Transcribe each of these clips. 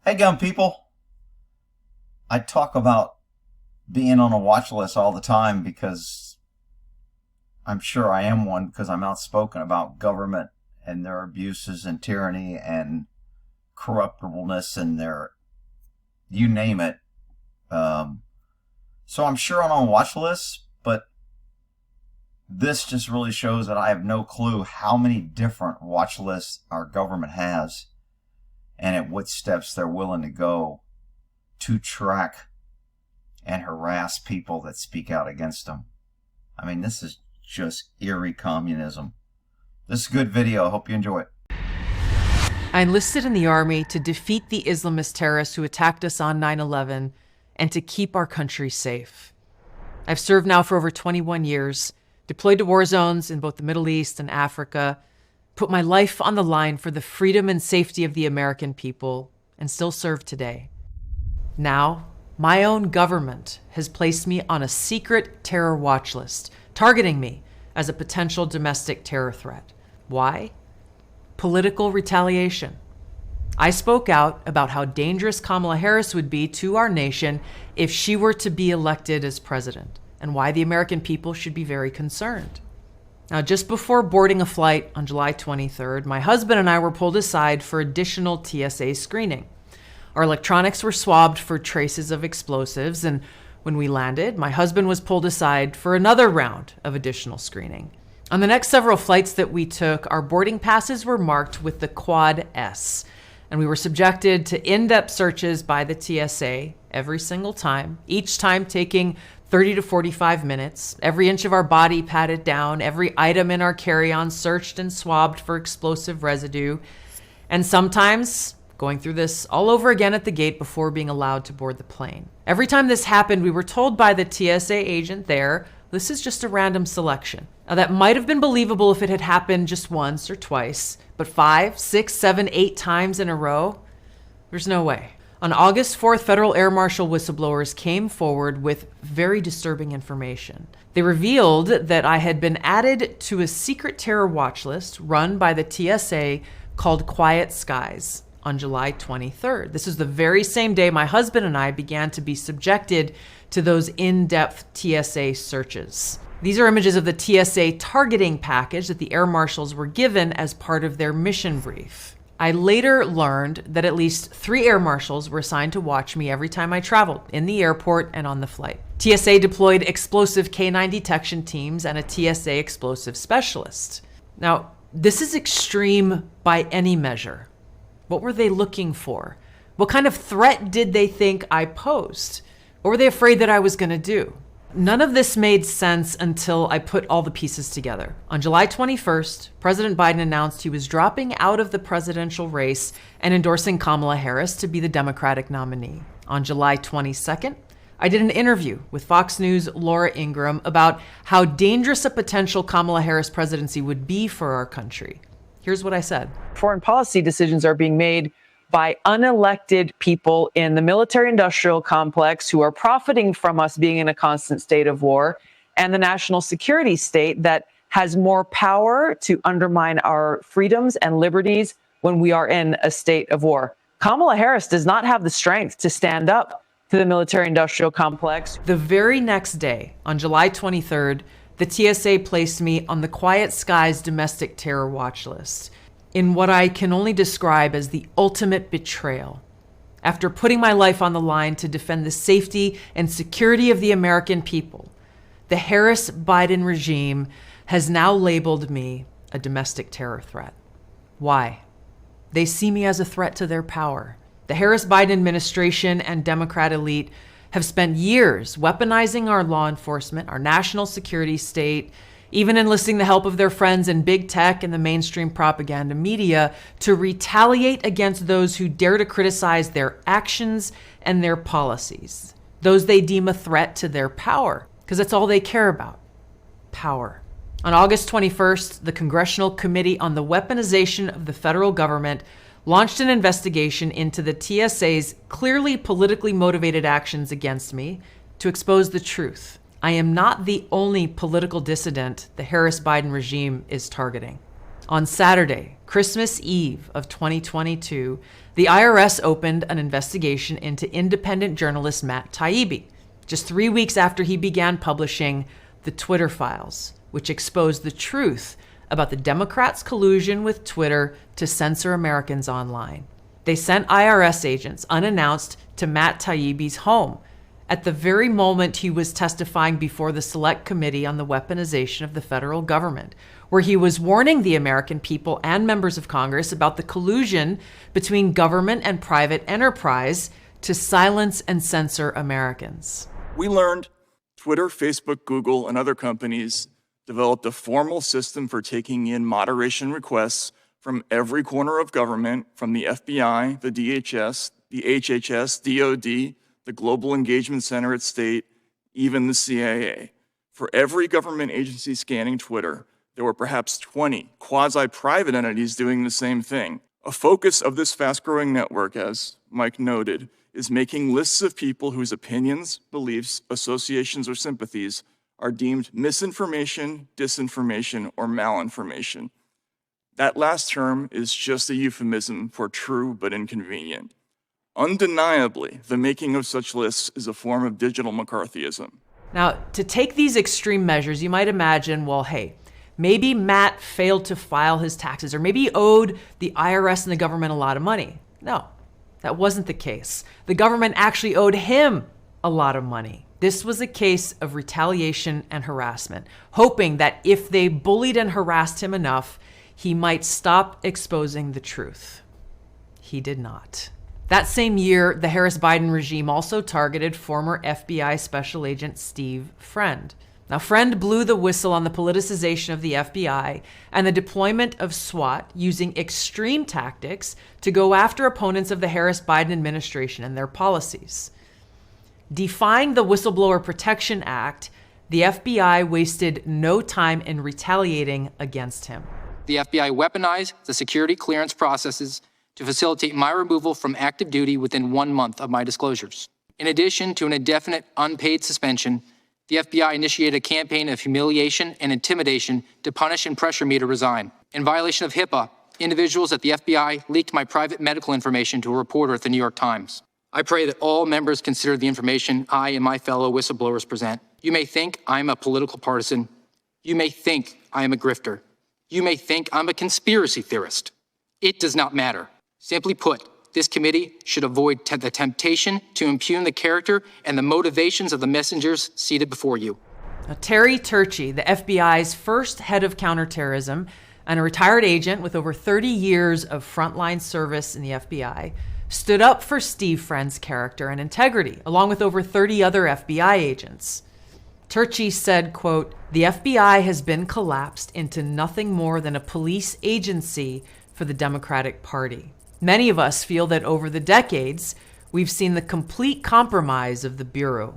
Hey, gun people. I talk about being on a watch list all the time because I'm sure I am one because I'm outspoken about government and their abuses and tyranny and corruptibleness and their, you name it. Um, so I'm sure I'm on watch lists, but this just really shows that I have no clue how many different watch lists our government has and at what steps they're willing to go to track and harass people that speak out against them. I mean, this is just eerie communism. This is a good video. I hope you enjoy it. I enlisted in the Army to defeat the Islamist terrorists who attacked us on 9/11 and to keep our country safe. I've served now for over 21 years, deployed to war zones in both the Middle East and Africa, put my life on the line for the freedom and safety of the American people, and still serve today. Now, my own government has placed me on a secret terror watch list, targeting me as a potential domestic terror threat. Why? Political retaliation. I spoke out about how dangerous Kamala Harris would be to our nation if she were to be elected as president, and why the American people should be very concerned. Now, just before boarding a flight on July 23rd, my husband and I were pulled aside for additional TSA screening. Our electronics were swabbed for traces of explosives, and when we landed, my husband was pulled aside for another round of additional screening. On the next several flights that we took, our boarding passes were marked with the Quad S, and we were subjected to in-depth searches by the TSA every single time, each time taking 30 to 45 minutes, every inch of our body patted down, every item in our carry-on searched and swabbed for explosive residue, and sometimes going through this all over again at the gate before being allowed to board the plane. Every time this happened, we were told by the TSA agent there, this is just a random selection. Now, that might have been believable if it had happened just once or twice, but 5, 6, 7, 8 times in a row, there's no way. On August 4th, Federal Air Marshal whistleblowers came forward with very disturbing information. They revealed that I had been added to a secret terror watch list run by the TSA called Quiet Skies on July 23rd. This is the very same day my husband and I began to be subjected to those in-depth TSA searches. These are images of the TSA targeting package that the air marshals were given as part of their mission brief. I later learned that at least 3 air marshals were assigned to watch me every time I traveled in the airport and on the flight. TSA deployed explosive K9 detection teams and a TSA explosive specialist. Now, this is extreme by any measure. What were they looking for? What kind of threat did they think I posed? What were they afraid that I was going to do? None of this made sense until I put all the pieces together. On July 21st, President Biden announced he was dropping out of the presidential race and endorsing Kamala Harris to be the Democratic nominee. On July 22nd, I did an interview with Fox News' Laura Ingraham about how dangerous a potential Kamala Harris presidency would be for our country. Here's what I said. Foreign policy decisions are being made by unelected people in the military-industrial complex who are profiting from us being in a constant state of war, and the national security state that has more power to undermine our freedoms and liberties when we are in a state of war. Kamala Harris does not have the strength to stand up to the military-industrial complex. The very next day, on July 23rd, the TSA placed me on the Quiet Skies domestic terror watch list, in what I can only describe as the ultimate betrayal. After putting my life on the line to defend the safety and security of the American people, the Harris-Biden regime has now labeled me a domestic terror threat. Why? They see me as a threat to their power. The Harris-Biden administration and Democrat elite have spent years weaponizing our law enforcement, our national security state, even enlisting the help of their friends in big tech and the mainstream propaganda media to retaliate against those who dare to criticize their actions and their policies, those they deem a threat to their power, because that's all they care about, power. On August 21st, the Congressional Committee on the Weaponization of the Federal Government launched an investigation into the TSA's clearly politically motivated actions against me to expose the truth. I am not the only political dissident the Harris-Biden regime is targeting. On Saturday, Christmas Eve of 2022, the IRS opened an investigation into independent journalist Matt Taibbi, just 3 weeks after he began publishing the Twitter Files, which exposed the truth about the Democrats' collusion with Twitter to censor Americans online. They sent IRS agents unannounced to Matt Taibbi's home at the very moment he was testifying before the Select Committee on the Weaponization of the Federal Government, where he was warning the American people and members of Congress about the collusion between government and private enterprise to silence and censor Americans. We learned Twitter, Facebook, Google, and other companies developed a formal system for taking in moderation requests from every corner of government, from the FBI, the DHS, the HHS, DOD, the Global Engagement Center at State, even the CIA. For every government agency scanning Twitter, there were perhaps 20 quasi-private entities doing the same thing. A focus of this fast-growing network, as Mike noted, is making lists of people whose opinions, beliefs, associations, or sympathies are deemed misinformation, disinformation, or malinformation. That last term is just a euphemism for true but inconvenient. Undeniably, the making of such lists is a form of digital McCarthyism. Now, to take these extreme measures, you might imagine, well, hey, maybe Matt failed to file his taxes, or maybe he owed the IRS and the government a lot of money. No, that wasn't the case. The government actually owed him a lot of money. This was a case of retaliation and harassment, hoping that if they bullied and harassed him enough, he might stop exposing the truth. He did not. That same year, the Harris-Biden regime also targeted former FBI Special Agent Steve Friend. Now, Friend blew the whistle on the politicization of the FBI and the deployment of SWAT using extreme tactics to go after opponents of the Harris-Biden administration and their policies. Defying the Whistleblower Protection Act, the FBI wasted no time in retaliating against him. The FBI weaponized the security clearance processes to facilitate my removal from active duty within 1 month of my disclosures. In addition to an indefinite unpaid suspension, the FBI initiated a campaign of humiliation and intimidation to punish and pressure me to resign. In violation of HIPAA, individuals at the FBI leaked my private medical information to a reporter at the New York Times. I pray that all members consider the information I and my fellow whistleblowers present. You may think I'm a political partisan. You may think I am a grifter. You may think I'm a conspiracy theorist. It does not matter. Simply put, this committee should avoid the temptation to impugn the character and the motivations of the messengers seated before you. Now, Terry Turchi, the FBI's first head of counterterrorism and a retired agent with over 30 years of frontline service in the FBI, stood up for Steve Friend's character and integrity, along with over 30 other FBI agents. Turchi said, quote, "The FBI has been collapsed into nothing more than a police agency for the Democratic Party. Many of us feel that over the decades, we've seen the complete compromise of the Bureau."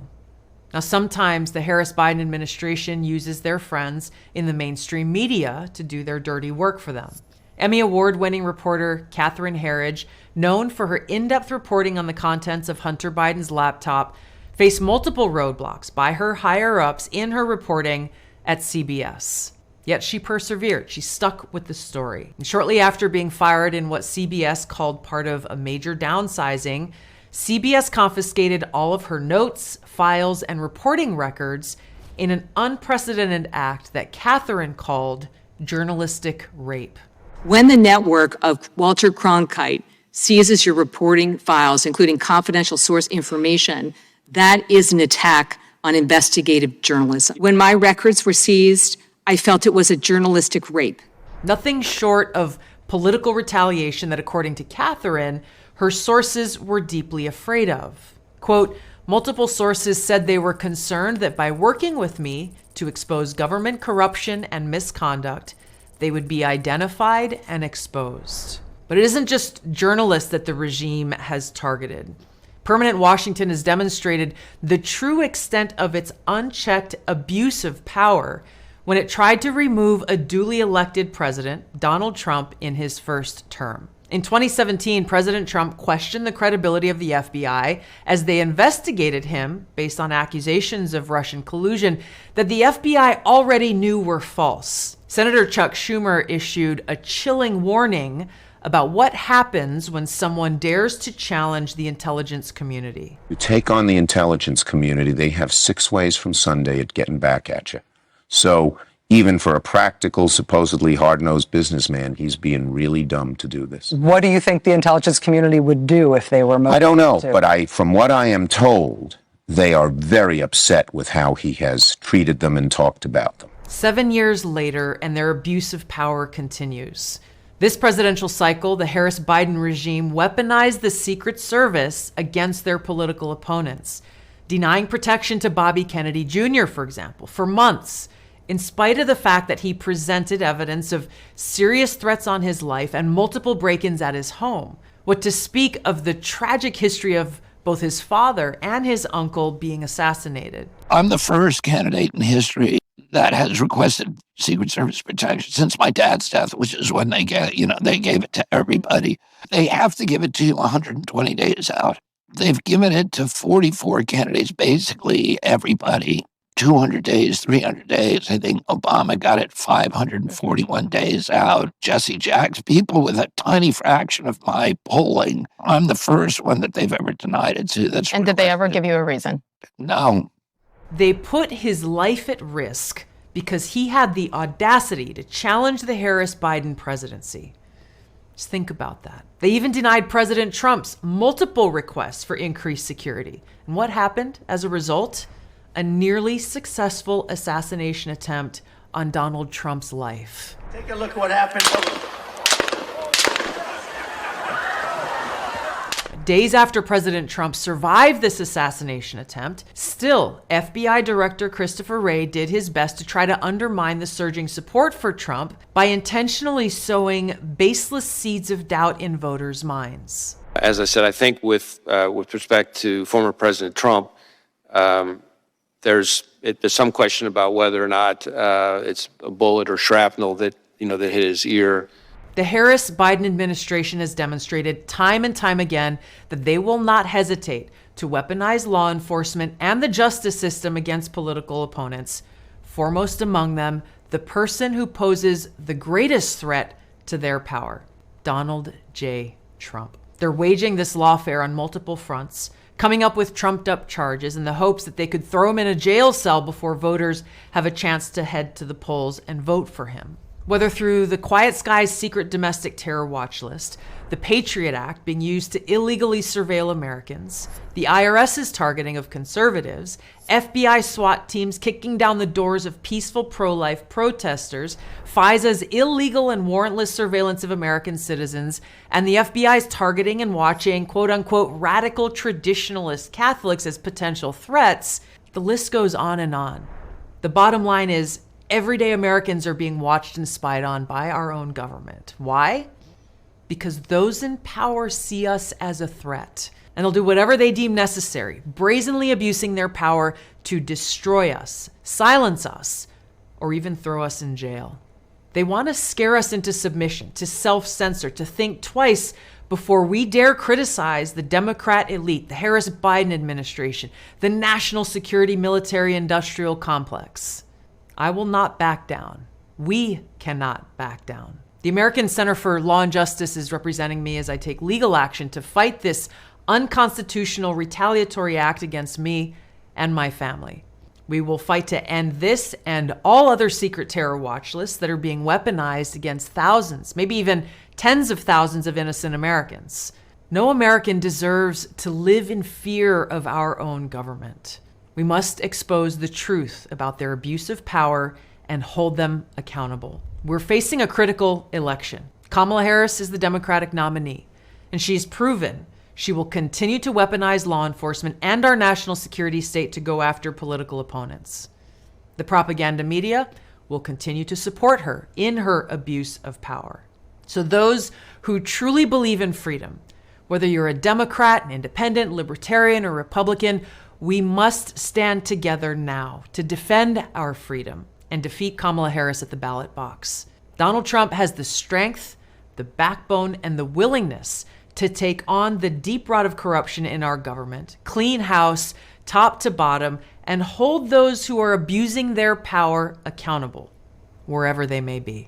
Now, sometimes the Harris-Biden administration uses their friends in the mainstream media to do their dirty work for them. Emmy Award-winning reporter Catherine Herridge, known for her in-depth reporting on the contents of Hunter Biden's laptop, faced multiple roadblocks by her higher-ups in her reporting at CBS. Yet she persevered. She stuck with the story. And shortly after being fired in what CBS called part of a major downsizing, CBS confiscated all of her notes, files, and reporting records in an unprecedented act that Catherine called journalistic rape. When the network of Walter Cronkite seizes your reporting files, including confidential source information, that is an attack on investigative journalism. When my records were seized, I felt it was a journalistic rape. Nothing short of political retaliation that, according to Catherine, her sources were deeply afraid of. Quote, "Multiple sources said they were concerned that by working with me to expose government corruption and misconduct, they would be identified and exposed." But it isn't just journalists that the regime has targeted. Permanent Washington has demonstrated the true extent of its unchecked abuse of power when it tried to remove a duly elected president, Donald Trump, in his first term. In 2017, President Trump questioned the credibility of the FBI as they investigated him based on accusations of Russian collusion that the FBI already knew were false. Senator Chuck Schumer issued a chilling warning about what happens when someone dares to challenge the intelligence community. You take on the intelligence community, they have 6 ways from Sunday at getting back at you. So even for a practical, supposedly hard-nosed businessman, he's being really dumb to do this. What do you think the intelligence community would do if they were motivated? I don't know, but from what I am told, they are very upset with how he has treated them and talked about them. 7 years later, and their abuse of power continues. This presidential cycle, the Harris-Biden regime weaponized the Secret Service against their political opponents, denying protection to Bobby Kennedy Jr., for example, for months, in spite of the fact that he presented evidence of serious threats on his life and multiple break-ins at his home. What to speak of the tragic history of both his father and his uncle being assassinated. I'm the first candidate in history that has requested Secret Service protection since my dad's death, which is when they gave it to everybody. They have to give it to you 120 days out. They've given it to 44 candidates, basically everybody. 200 days, 300 days. I think Obama got it 541 days out. Jesse Jackson, people with a tiny fraction of my polling. I'm the first one that they've ever denied it to. And did they ever give you a reason? No. They put his life at risk because he had the audacity to challenge the Harris-Biden presidency. Just think about that. They even denied President Trump's multiple requests for increased security. And what happened as a result? A nearly successful assassination attempt on Donald Trump's life. Take a look at what happened. Days after President Trump survived this assassination attempt, still, FBI Director Christopher Wray did his best to try to undermine the surging support for Trump by intentionally sowing baseless seeds of doubt in voters' minds. As I said, I think with respect to former President Trump, there's some question about whether or not it's a bullet or shrapnel that hit his ear. The Harris-Biden administration has demonstrated time and time again that they will not hesitate to weaponize law enforcement and the justice system against political opponents, foremost among them, the person who poses the greatest threat to their power, Donald J. Trump. They're waging this lawfare on multiple fronts, coming up with trumped-up charges in the hopes that they could throw him in a jail cell before voters have a chance to head to the polls and vote for him. Whether through the Quiet Skies secret domestic terror watch list, the Patriot Act being used to illegally surveil Americans, the IRS's targeting of conservatives, FBI SWAT teams kicking down the doors of peaceful pro-life protesters, FISA's illegal and warrantless surveillance of American citizens, and the FBI's targeting and watching quote-unquote radical traditionalist Catholics as potential threats, the list goes on and on. The bottom line is, everyday Americans are being watched and spied on by our own government. Why? Because those in power see us as a threat, and they'll do whatever they deem necessary, brazenly abusing their power to destroy us, silence us, or even throw us in jail. They want to scare us into submission, to self-censor, to think twice before we dare criticize the Democrat elite, the Harris-Biden administration, the national security military-industrial complex. I will not back down. We cannot back down. The American Center for Law and Justice is representing me as I take legal action to fight this unconstitutional retaliatory act against me and my family. We will fight to end this and all other secret terror watch lists that are being weaponized against thousands, maybe even tens of thousands of innocent Americans. No American deserves to live in fear of our own government. We must expose the truth about their abuse of power and hold them accountable. We're facing a critical election. Kamala Harris is the Democratic nominee, and she's proven she will continue to weaponize law enforcement and our national security state to go after political opponents. The propaganda media will continue to support her in her abuse of power. So those who truly believe in freedom, whether you're a Democrat, an independent, libertarian, or Republican, we must stand together now to defend our freedom and defeat Kamala Harris at the ballot box. Donald Trump has the strength, the the backbone, and the willingness to take on the deep rot of corruption in our government, clean house, top to bottom, and hold those who are abusing their power accountable, wherever they may be.